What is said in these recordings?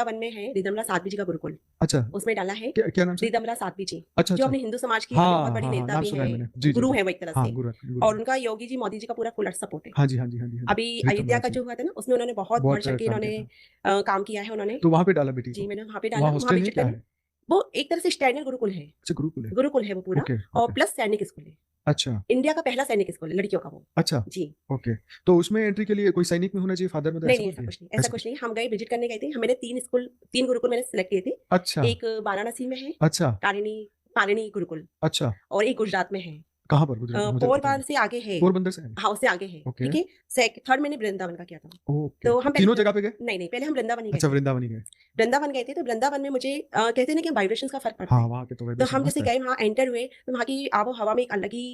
वृंदावन में है रिदमला साध्वी जी का गुरुकुल, अच्छा, उसमें डाला है क्या क्या नाम से? रिदमला साध्वी जी, अच्छा जो अच्छा, अपने हिंदू समाज की हाँ बहुत बड़ी हाँ हाँ, नेता नाम भी सुना है हैं, मैंने, जी जी गुरु जी, हैं वो एक तरह हाँ से। गुरु और गुरु, उनका योगी जी मोदी जी का पूरा फुल सपोर्ट है। हाँ जी हाँ जी हाँ जी हाँ जी, अभी प्रीतम अयोध्या राज का जी, जो हुआ था ना, उसमें उन्होंने बहुत बढ़ बहुत चढ़ के काम इन्होंने किया था। काम किया है उन्होंने। तो वहाँ पे डाला बेटी जी, को? मैंने वहाँ पे वहाँ डाला, वहाँ हॉस्टल है विजिट क्या करने। है? वो एक तरह से स्टैंडर्ड गुरुकुल है, अच्छा गुरुकुल है, गुरुकुल है वो पूरा, ओके और ओके, प्लस सैनिक स्कूल है। अच्छा इंडिया का पहला सैनिक स्कूल है लड़कियों का वो। अच्छा, जी। ओके। तो उसमें एंट्री के लिए कोई सैनिक में होना चाहिए, फादर मदर, नहीं, ऐसा नहीं कुछ ऐसा भी है? कुछ नहीं, ऐसा ऐसा कुछ कुछ, नहीं। हम गए विजिट करने गए थे। मैंने 3 गुरुकुल मैंने सेलेक्ट किए थे। अच्छा एक वाराणसी में है, अच्छा कारिणी पारिणी गुरुकुल, अच्छा, और एक गुजरात में है। कहाँ पर गुजरात में, मुझे तो पता पोरबंदर नहीं। से आगे है। पोरबंदर से है? हाँ, उससे आगे है, ओके ठीक है? थर्ड मैंने वृंदावन का किया था। ओके, तो हम पहले तीनों जगह पे गए? नहीं, नहीं, पहले हम वृंदावन ही गए अच्छा थे। वृंदावन ही गए, वृंदावन गए थे, तो वृंदावन में मुझे कहते हैं ना कि वाइब्रेशंस का फ़र्क पड़ता हाँ है। वहाँ के तो तो वाइब्रेशन हम मस्त जैसे है, गए, वहाँ एंटर हुए, तो वहाँ की आबो-हवा में एक अलग ही,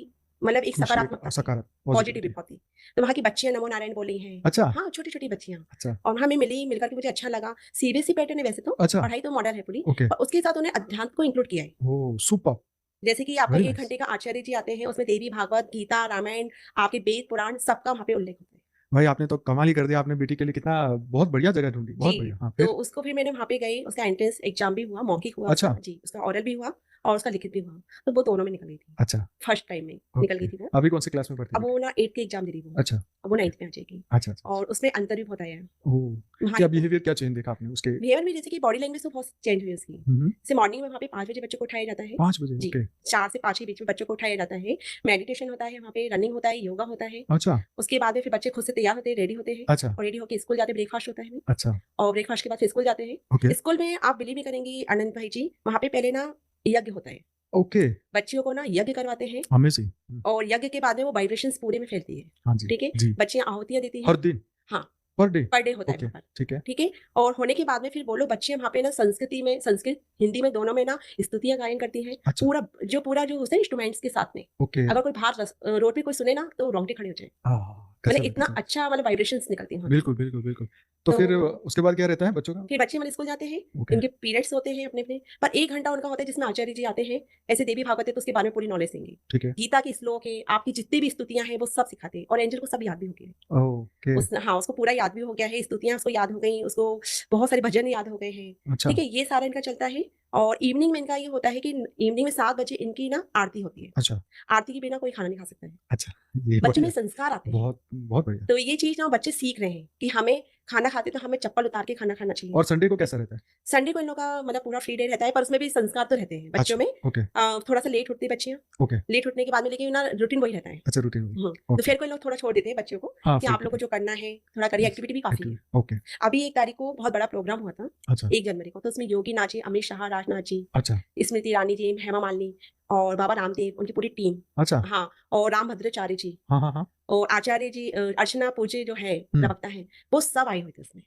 मतलब एक खुशी, एक सकारात्मकता थी, सकारात्मक पॉजिटिविटी पॉजिटिविटी, बहुत थी। तो वहाँ की बच्चियाँ नमो नारायण बोल रही हैं। अच्छा हाँ, छोटी-छोटी बच्चियाँ, अच्छा और हमें मिली, मिलकर के मुझे अच्छा लगा। सीबीएसई पैटर्न है वैसे तो, अच्छा, पढ़ाई तो मॉडर्न है पूरी, ओके, पर उसके साथ उन्हें अध्यात्म को इंक्लूड किया है। ओ सुपर, जैसे कि आपका वेरी 1 नाइस। घंटे का आचार्य जी आते हैं, उसमें देवी भागवत, गीता, रामायण, आपके वेद, पुराण सबका वहाँ पे उल्लेख होता है। भाई आपने तो कमाल ही कर दिया, आपने बेटी के लिए कितना बहुत बढ़िया जगह ढूंढी, बहुत जी, बढ़िया, हाँ तो फिर? उसको फिर मैंने वहाँ पे गई, उसका एंट्रेंस एग्ज़ाम भी हुआ, मौखिक हुआ अच्छा उसका, जी, उसका ओरल भी हुआ और उसका लिखित भी हुआ। तो वो दोनों में निकल गई थी, अच्छा, फर्स्ट टाइम में निकल गई ओके। थी वो। अभी कौन सी क्लास में पढ़ती है अब बेटी? वो ना 8th के एग्ज़ाम दे रही वो, अच्छा, अब वो ओके, 9th में आ जाएगी, अच्छा अच्छा और अच्छा, उसमें अंतर भी बहुत आया है। ओह! वहाँ क्या की बिहेवियर, क्या चेंज देखा आपने उसके? बिहेवियर में, जैसे कि बॉडी लैंग्वेज तो बहुत चेंज हुई उसकी। हुँ, जैसे मॉर्निंग में वहाँ पे 5 बजे बच्चों को उठाया जाता है। 5 बजे, जी, ओके, 4 से 5 के बीच में बच्चों को उठाया जाता है। मेडिटेशन होता है वहाँ पे, रनिंग होता है, योगा होता है। अच्छा, उसके बाद में फिर बच्चे खुद से तैयार होते हैं, रेडी होते हैं, अच्छा, और रेडी होके स्कूल जाते हैं, ब्रेकफास्ट होता है, अच्छा, और ब्रेकफास्ट के बाद फिर स्कूल जाते ओके, हैं। स्कूल में आप बिलीव नहीं करेंगी अनंत भाई जी, वहाँ पे पहले ना यज्ञ होता है। ओके, बच्चियों को ना यज्ञ करवाते हैं, अमेज़िंग, हुँ, और यज्ञ के बाद में वो वाइब्रेशंस पूरे में फैलती है। हाँ जी, ठीक है? जी, बच्चियाँ आहुतियाँ देती हर हैं। दिन, हाँ, पर डे? पर डे होता है ओके, वहाँ पर। ठीक है, ठीक है? और होने के बाद में फिर वो लोग बच्चे वहाँ पे ना संस्कृति में, संस्कृत, हिंदी में दोनों में ना स्तुतियाँ गायन करती हैं। अच्छा, पूरा जो होता है इंस्ट्रूमेंट्स के साथ में। ओके, अगर कोई बाहर रोड पे कोई सुने ना, तो रोंगटे खड़े हो जाएँ। हाँ, मतलब गज़ब है, इतना गज़ब। अच्छा, मतलब वाइब्रेशंस निकलती हैं वहाँ की। बिल्कुल, बिल्कुल, बिल्कुल। तो तो फिर उसके बाद क्या रहता है बच्चों का? फिर बच्चे मतलब स्कूल जाते हैं, ओके, इनके पीरियड्स होते हैं अपने-अपने, पर 1 घंटा उनका होता है जिसमें आचार्य जी आते हैं, ऐसे देवी भागवत है तो उसके बारे में पूरी नॉलेज देंगे। ठीक है, गीता के श्लोक है, आपकी जितनी भी स्तुतियाँ हैं वो सब सिखाते हैं, और एंजल को सब याद भी हो गया है। ओके, हाँ, उसको पूरा याद भी हो गया है, स्तुतियाँ उसको याद हो गई, उसको बहुत सारे भजन याद हो गए हैं। अच्छा, ठीक है? ये सारा इनका चलता है, और इवनिंग में इनका ये होता है कि इवनिंग में 7 बजे इनकी ना आरती होती है। अच्छा, आरती के बिना कोई खाना नहीं खा सकता है। अच्छा, ये बच्चों में बढ़िया, संस्कार आते हैं। बहुत बहुत बढ़िया। तो ये चीज़ ना बच्चे सीख रहे हैं कि हमें खाना खाते तो हमें चप्पल उतार के खाना खाना चाहिए। और संडे को कैसा रहता है? संडे को इन लोग का मतलब पूरा फ्री डे रहता है, पर उसमें भी संस्कार तो रहते हैं बच्चों अच्छा, में। ओके, थोड़ा-सा लेट उठती है बच्चियाँ, ओके, लेट उठने के बाद में लेकिन ना रूटीन वही रहता है। अच्छा रूटीन में, तो ओके, फिर कोई लोग थोड़ा छोड़ देते हैं बच्चों को हाँ, कि फिर आप लोग को ठीक जो करना है थोड़ा करिए, है, एक्टिविटी भी काफ़ी है। ओके, अभी 1 तारीख को बहुत बड़ा प्रोग्राम हुआ था, अच्छा, 1 जनवरी को, तो उसमें योगी नाथ जी, अमित शाह, राजनाथ जी, अच्छा, स्मृति ईरानी जी, हेमा मालिनी और बाबा रामदेव, उनकी पूरी टीम। अच्छा, हाँ, और रामभद्राचार्य जी हाँ, हाँ, हाँ, और आचार्य जी, अर्चना पूज्य जो है, हुँ, प्रवक्ता हैं, वो सब आए हुए थे उसमें।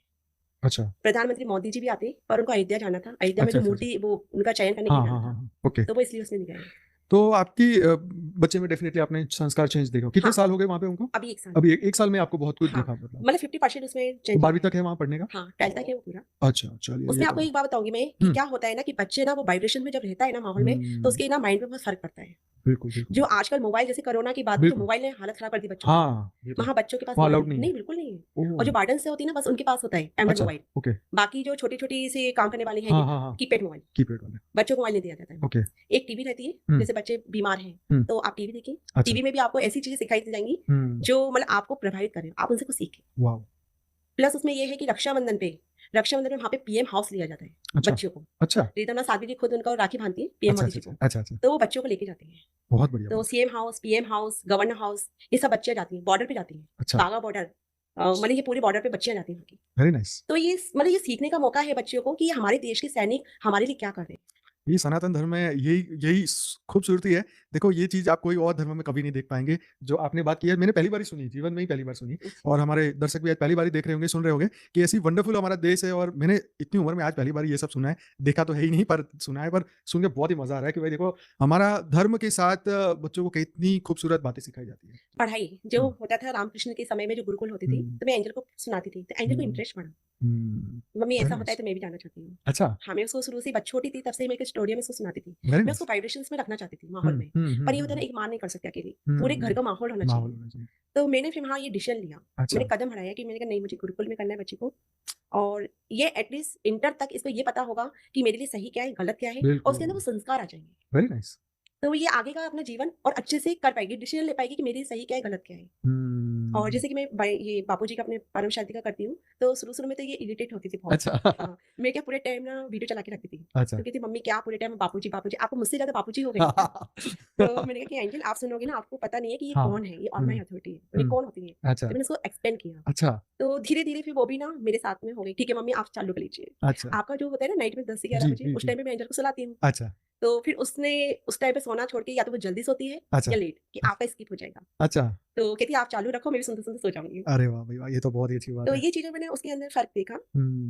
अच्छा, प्रधानमंत्री मोदी जी भी आते, पर उनको अयोध्या जाना था। अयोध्या में अच्छा, जो अच्छा, अच्छा, मूर्ति वो उनका चयन करने के हाँ, लिए हाँ, जाना हाँ, था, हाँ, ओके। तो वो इसलिए उसमें नहीं गए। तो आपकी बच्चे में डेफ़िनिटली आपने संस्कार चेंज देखा। कितने हाँ, साल हो गए वहाँ पे उनको? अभी 1 साल। अभी 1 साल में आपको बहुत कुछ हाँ, दिखा मतलब। मतलब 50% उसमें तो चेंज हो 12वीं गया है। तक है वहाँ पढ़ने का? हाँ, 12th तक है वो पूरा। अच्छा, चलिए ये उसमें आपको तो एक बात बताऊँगी मैं कि हुँ, क्या होता है ना कि बच्चे ना वो वाइब्रेशन में जब रहता है ना माहौल में, तो हुँ, उसके ना माइंड पे बहुत फ़र्क पड़ता है। बिल्कुल, बिल्कुल, जो बिल्कुल, आजकल मोबाइल, जैसे कोरोना के बाद में जो बिल्कुल। मोबाइल ने हालत खराब कर दी बच्चों की, हाँ, ये तो है। वहाँ बच्चों के पास वहाँ मोबाइल अलाउड नहीं है। नहीं है। नहीं, बिल्कुल नहीं है। और जो ओह! वार्डन से होती है ना, बस उनके पास होता है एंड्रॉइड अच्छा, मोबाइल। ओके। बाकी जो छोटी-छोटी से काम करने वाली हैं, हाँ, हाँ, हाँ, कीपैड मोबाइल, कीपैड वाले। बच्चों को मोबाइल नहीं दिया जाता है। ओके, एक टीवी रहती है, हुँ, जैसे बच्चे बीमार हैं, हुँ, तो आप टीवी देखिए। अच्छा, टीवी में भी आपको ऐसी चीज़ें सिखाई जाएँगी, हुँ, जो मतलब आपको प्रभावित करें, आप उनसे कुछ सीखें। वॉव! प्लस उसमें ये है कि रक्षाबंधन में वहाँ पे पीएम हाउस लिया जाता है अच्छा, बच्चियों को। अच्छा, रीता साध्वी जी खुद उनको राखी बाँधती हैं, पीएम अच्छा, मोदी अच्छा, जी अच्छा, को। अच्छा, अच्छा, तो वो बच्चों को लेके जाती हैं। बहुत बढ़िया, तो बहुत CM house, PM house, governor house, ये सब बच्चियाँ जाती हैं, बॉर्डर पे जाती हैं। अच्छा, बाघा बॉर्डर, मतलब ये पूरे बॉर्डर पे बच्चियाँ जाती हैं वहाँ की। Very nice. तो मतलब ये सीखने का मौका है बच्चियों को कि हमारे देश के सैनिक हमारे लिए क्या कर रहे हैं। ये सनातन धर्म में यही यही खूबसूरती है। देखो ये चीज़ आप कोई और धर्म में कभी नहीं देख पाएँगे। जो आपने बात की है मैंने पहली बार ही सुनी, जीवन में ही पहली बार सुनी अच्छा। और हमारे दर्शक भी आज पहली बार ही देख रहे होंगे, सुन रहे होंगे कि ऐसी वंडरफुल हमारा देश है और मैंने इतनी उम्र में आज पहली बार ये सब सुना है। देखा तो है ही नहीं पर सुना है, पर सुन के बहुत ही मज़ा आ रहा है कि भाई देखो हमारा धर्म के साथ बच्चों को कितनी खूबसूरत बातें सिखाई जाती है। पढ़ाई जो हुँ, होता था रामकृष्ण के समय में, जो गुरुकुल होती थी, हुँ, तो मैं एंजल को सुनाती थी, तो एंजल को हुँ, इंटरेस्ट बढ़ा। हुँ, मम्मी वेरी ऐसा होता है नाइस। तो मैं भी जानना चाहती हूँ। अच्छा, हाँ, मैं उसको शुरू से छोटी थी तब से मैं एक स्टोरी में उसको सुनाती थी। वेरी मैं उसको नाइस। वाइब्रेशंस में रखना चाहती थी हुँ, माहौल में। हुँ, हुँ, पर ये हुँ, होता है ना, हुँ, एक माँ नहीं कर सकती अकेली। पूरे घर हुँ, का माहौल होना माहौल चाहिए। होना चाहिए। तो मैंने फिर वहाँ ये डिसीजन लिया। अच्छा, मैंने कदम बढ़ाया कि मैंने कहा नहीं, मुझे गुरुकुल में करना है बच्ची को। और ये एटलीस्ट इंटर तक इसको ये पता होगा कि मेरे लिए सही क्या है, गलत क्या है और उसके अंदर वो बिल्कुल। संस्कार आ जाएँगे। Very nice. तो ये आगे का अपना जीवन और अच्छे से कर पाएगी, डिसीज़न ले पाएगी कि मेरे लिए सही क्या है, गलत क्या है। और हुँ। जैसे कि मैं ये बापूजी का अपने परम शांति का करती हूँ, तो शुरू-शुरू में तो ये इरिटेट होती थी बहुत। अच्छा। हाँ, मैं क्या पूरे टाइम ना वीडियो चला के रखती थी। अच्छा। तो कहती मम्मी क्या पूरे टाइम बापूजी, बापूजी आपको मुझसे ज़्यादा बापूजी हो गई हैं क्या? तो मैंने कहा कि एंजल आप सुनोगे ना आपको पता नहीं है कि ये हाँ। कौन है, ये हुँ, ऑलमाइटी अथॉरिटी है। बोली हुँ। कौन होती है? अच्छा, तो मैंने उसको एक्सप्लेन किया। अच्छा, तो धीरे-धीरे फिर वो भी ना मेरे साथ में हो गई, ठीक है मम्मी आप चालू कर लीजिए। अच्छा। आपका जो होता है ना नाइट में 10 से 11 जी, बजे जी, उस जी। टाइम पे मैं एंजल को सुलाती हूँ। अच्छा, तो फिर उसने उस टाइम पे सोना छोड़ के या तो वो जल्दी सोती है अच्छा, या लेट कि अच्छा, आपका स्किप हो जाएगा। अच्छा। तो कहती है आप चालू रखो मैं भी सुनते-सुनते सो जाऊँगी। अरे वाह भाई वाह! ये तो बहुत ही अच्छी बात तो है। ये चीज़ें मैंने उसके अंदर फ़र्क देखा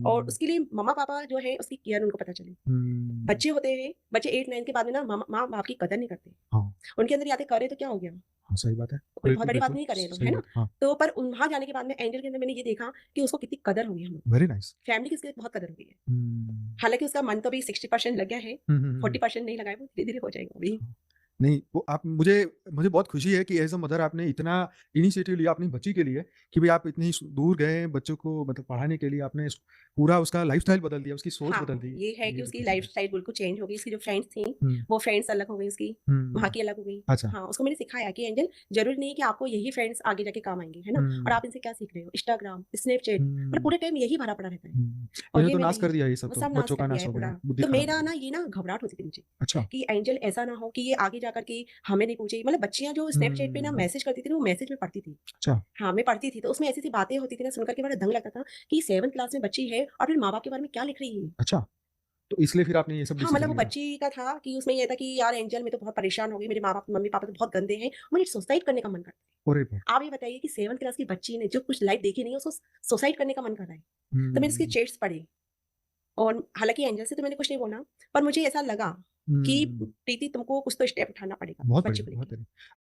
और हुँ, उसके लिए मम्मा-पापा जो है उसकी केयर उनको पता चली। हुँ। बच्चे होते हैं, बच्चे 8-9 के बाद में ना माँ-बाप की कदर नहीं करते। हाँ, उनके अंदर ये आते करे तो क्या हो गया? हाँ, सही बात है। कोई बहुत बिल्कुल, बड़ी बात बिल्कुल, नहीं कर रहे हैं लोग, सही है ना? बात है। हाँ, तो पर वहाँ जाने के बाद में एंजल के अंदर मैंने ये देखा कि उसको कितनी कदर हो गई हम लोग की। Very nice. फैमिली की उसकी बहुत कदर हो गई है। हुँ। हालाँकि उसका मन तो अभी 60% लग गया है, हुँ, हुँ, हुँ, हुँ। 40% नहीं लगा है, वो धीरे-धीरे हो जाएगा अभी। हाँ। नहीं, वो आप मुझे मुझे बहुत खुशी है कि एज़ अ मदर आपने इतना इनिशिएटिव लिया अपनी बच्ची के लिए कि भई आप इतनी दूर गए बच्चों को मतलब पढ़ाने के लिए आपने पूरा उसका लाइफ़स्टाइल बदल दिया, उसकी सोच बदल हाँ, दी। ये है कि ये उसकी बिल्कुल सही है। लाइफ़स्टाइल बिल्कुल चेंज हो गई, उसकी जो फ्रेंड्स थी, हुँ, वो फ्रेंड्स अलग हो गई उसकी, वहाँ हुँ। की अलग हो गई। अच्छा। हाँ, उसको मैंने सिखाया कि एंजल ज़रूरी नहीं है कि आपको यही फ्रेंड्स आगे जाके काम आएँगे, है ना? और हुँ, आप इनसे क्या सीख रहे हो? इंस्टाग्राम, स्नैपचैट मतलब हुँ, पूरे टाइम यही भरा पड़ा रहता है हुँ। और इन्होंने ये तो मैं नाश नहीं कर दिया ये सब वो तो, सब नाश बच्चों कर का दिया नाश है हो गया, पूरा। बुद्धि तो खराब हो मेरा गई। ना ये ना घबराहट होती थी मुझे अच्छा। कि एंजल ऐसा ना हो कि ये आगे जा कर के हमें नहीं पूछेगी। मतलब बच्चियाँ जो स्नैपचैट पे ना हुँ, मैसेज करती थी ना, वो मैसेज मैं पढ़ती थी। अच्छा, हाँ, मैं पढ़ती थी, तो उसमें ऐसी-ऐसी बातें होती थी ना सुनकर के बड़ा दंग लगता था कि 7th क्लास में बच्ची है और फिर माँ-बाप के बारे में क्या लिख रही है। अच्छा। तो इसलिए फिर आपने ये सब हाँ, मतलब डिसीज़न वो लिया। बच्ची का था कि उसमें ये था कि यार एंजल मैं तो बहुत परेशान हो गई, मेरे माँ-बाप मम्मी-पापा तो बहुत गंदे हैं, मुझे सुसाइड करने का मन करता अरे बाप! है। आप ये बताइए कि 7th क्लास की बच्ची ने जो कुछ लाइफ़ देखी नहीं है, उसको सुसाइड करने का मन कर रहा है। तो मैंने उसके हुँ, चैट्स पढ़े और हालाँकि एंजल से तो मैंने कुछ नहीं बोला, पर मुझे ऐसा लगा कि हुँ। प्रीति तुमको कुछ तो स्टेप उठाना पड़ेगा बहुत बच्ची बढ़िया, को बहुत लेके। बढ़िया।